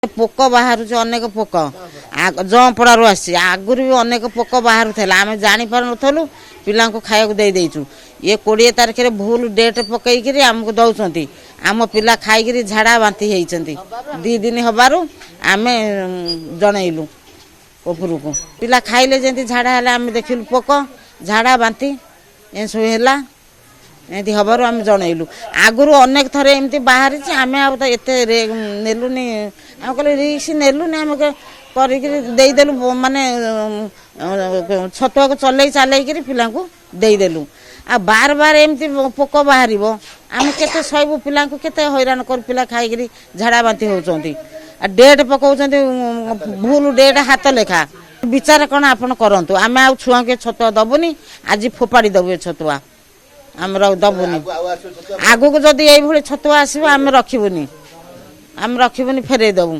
पोक बाहर अनेक पोक जपड़ू आसी आगुरी भी अनेक पोक बाहर आम जापार नु पिला खाया देचु ये 20 तारिख भूल डेट पकईकि आमको दौरान आम पिला खाई झाड़ा बांती होती 2 दिन हबार आम जनइलु उपरू को पिला खाइले जमी झाड़ा है आम देखिलु पोक झाड़ा बांती ए सब है एमती हबार आम जनइलु आगुरी अनेक थर एमती बाहरी आम आते नेलुनि आम कह रिक्स नेलुनि आम करदेलु माने छतुआ को चल चल पिला देदेलु आ बार बार एमती पोक बाहर आम के शैबू पिला केते हैरान कर पिला खाई झाड़ा बांती होती डेट पकाउं भूल डेट हाथ लेखा विचार कौन आपन करतु आम आ छुआ के छतुआ दबुनी आज फोपाड़ी दबु छतुआ आम दबुनी आगू को जदि ये छतुआ आसो आम रखबुनी फेरे दबु।